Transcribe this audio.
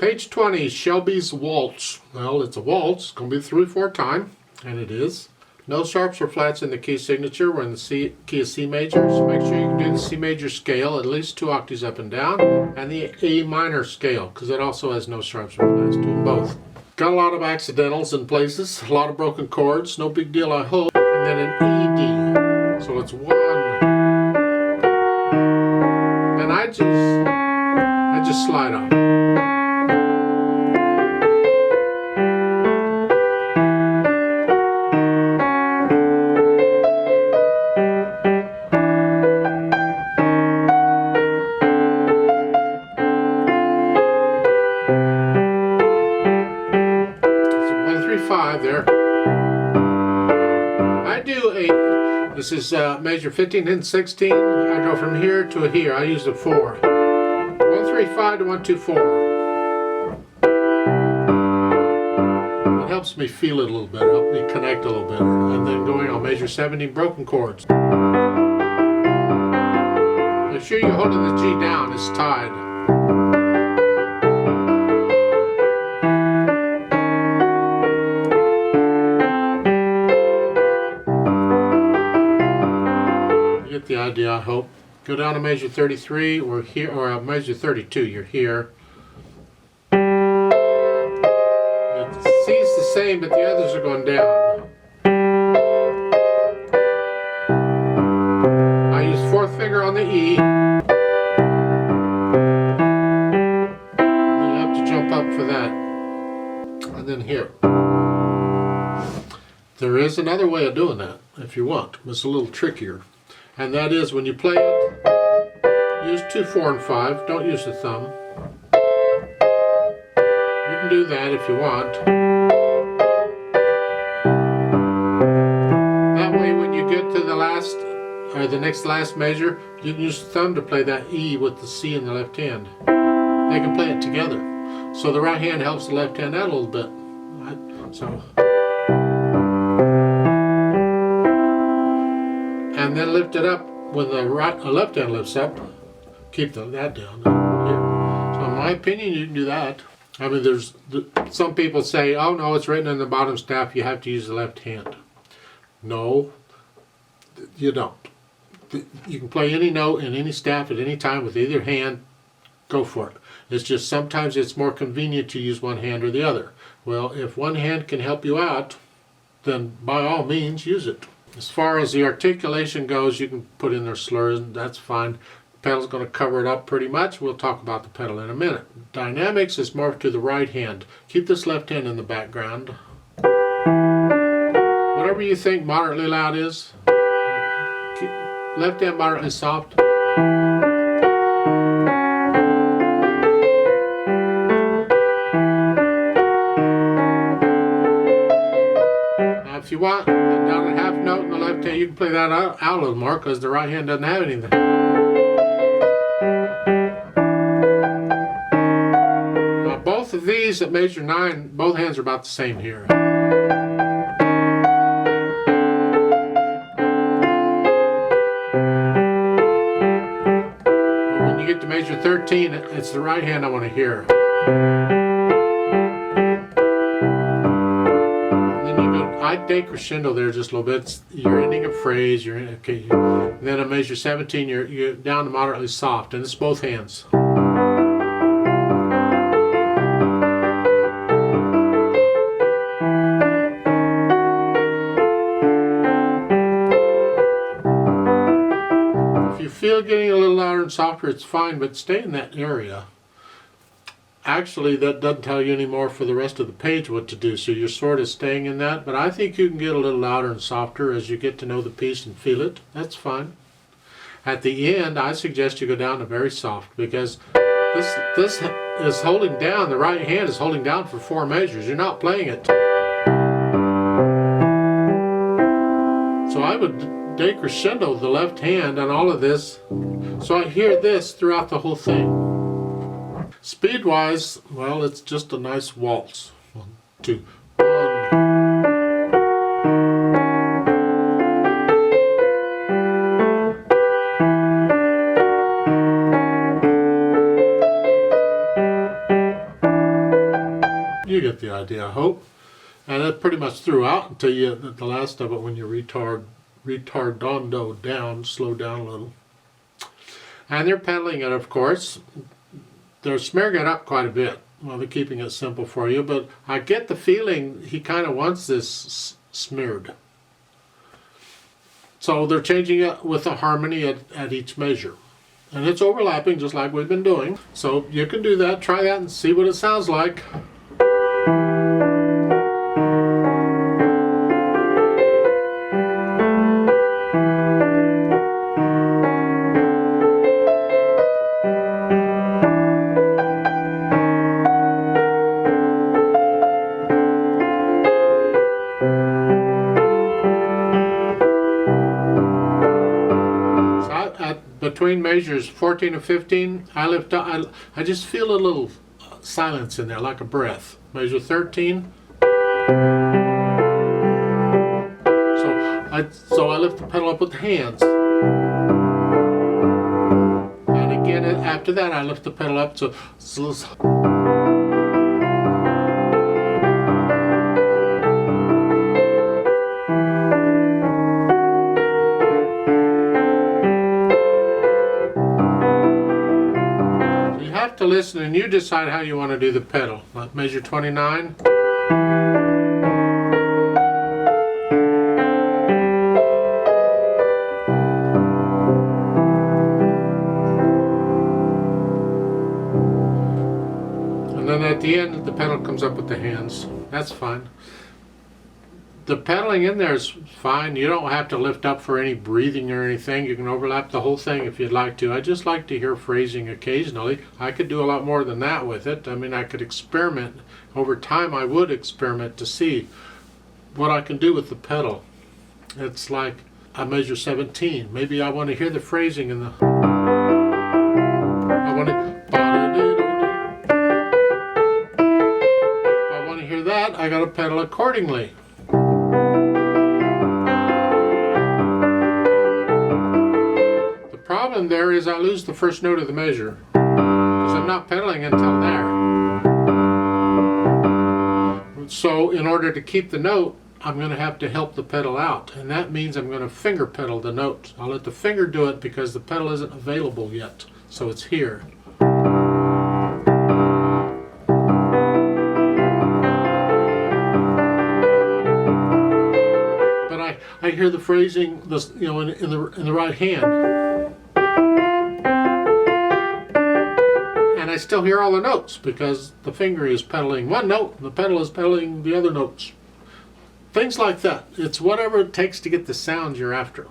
Page 20, Shelby's Waltz. Well, it's a waltz. It's going to be 3/4 time, and it is. No sharps or flats in the key signature. We're in the key of C major, so make sure you can do the C major scale at least 2 octaves up and down, and the A minor scale, because it also has no sharps or flats. Do them both. Got a lot of accidentals in places, a lot of broken chords. No big deal, I hope. And then an ED. So it's 1. And I just slide off. There. I do this is measure 15 and 16. I go from here to here. I use a 4. 1, 3, 5 to 1, 2, 4. It helps me feel it a little better, helps me connect a little better. And then going on measure 17 broken chords. Make sure you're holding the G down, it's tied. Get the idea, I hope. Go down to measure 33 or here, or measure 32. You're here. The C's the same, but the others are going down. I use 4th finger on the E. You have to jump up for that, and then here. There is another way of doing that if you want. It's a little trickier. And that is when you play it, use 2, 4, and 5. Don't use the thumb. You can do that if you want. That way when you get to the last, or the next last measure, you can use the thumb to play that E with the C in the left hand. They can play it together. So the right hand helps the left hand out a little bit. And then lift it up when the left hand lifts up. Keep that down here. So in my opinion, you can do that. I mean, some people say, oh no, it's written in the bottom staff, you have to use the left hand. No, you don't. You can play any note in any staff at any time with either hand. Go for it. It's just sometimes it's more convenient to use one hand or the other. Well, if one hand can help you out, then by all means use it. As far as the articulation goes, you can put in their slurs, and that's fine. The pedal's going to cover it up pretty much. We'll talk about the pedal in a minute. Dynamics is more to the right hand. Keep this left hand in the background. Whatever you think moderately loud is, keep left hand moderately soft. If you want, down a half note in the left hand, you can play that out a little more because the right hand doesn't have anything. Now both of these at measure 9, both hands are about the same here. But when you get to measure 13, it's the right hand I want to hear. I decrescendo there just a little bit. You're ending a phrase. Okay. And then at measure 17, you're down to moderately soft, and it's both hands. If you feel getting a little louder and softer, it's fine, but stay in that area. Actually, that doesn't tell you anymore for the rest of the page what to do, so you're sort of staying in that, but I think you can get a little louder and softer as you get to know the piece and feel it. That's fine. At the end, I suggest you go down to very soft, because this is holding down, the right hand is holding down for 4 measures. You're not playing it. So I would decrescendo the left hand on all of this, so I hear this throughout the whole thing. Speed-wise, well, it's just a nice waltz. 1, 2, 1. You get the idea, I hope. And that pretty much throughout until you get the last of it when you retardando down, slow down a little. And they're pedaling it, of course. They're smearing it up quite a bit. Well, they're keeping it simple for you, but I get the feeling he kind of wants this smeared. So they're changing it with a harmony at each measure. And it's overlapping just like we've been doing. So you can do that, try that and see what it sounds like. Between measures 14 and 15, I lift up. I just feel a little silence in there, like a breath. Measure 13. So I lift the pedal up with the hands. And again, after that, I lift the pedal up. So to listen and you decide how you want to do the pedal. Like measure 29. And then at the end the pedal comes up with the hands. That's fine. The pedaling in there is fine. You don't have to lift up for any breathing or anything. You can overlap the whole thing if you'd like to. I just like to hear phrasing occasionally. I could do a lot more than that with it. I mean, I could experiment. Over time, I would experiment to see what I can do with the pedal. It's like I measure 17. Maybe I want to hear the phrasing in the... I want to hear that, I got to pedal accordingly. The problem there is I lose the first note of the measure because I'm not pedaling until there. So in order to keep the note, I'm going to have to help the pedal out, and that means I'm going to finger pedal the note. I'll let the finger do it because the pedal isn't available yet, so it's here. But I hear the phrasing, in the right hand, and I still hear all the notes because the finger is pedaling one note, and the pedal is pedaling the other notes. Things like that. It's whatever it takes to get the sound you're after.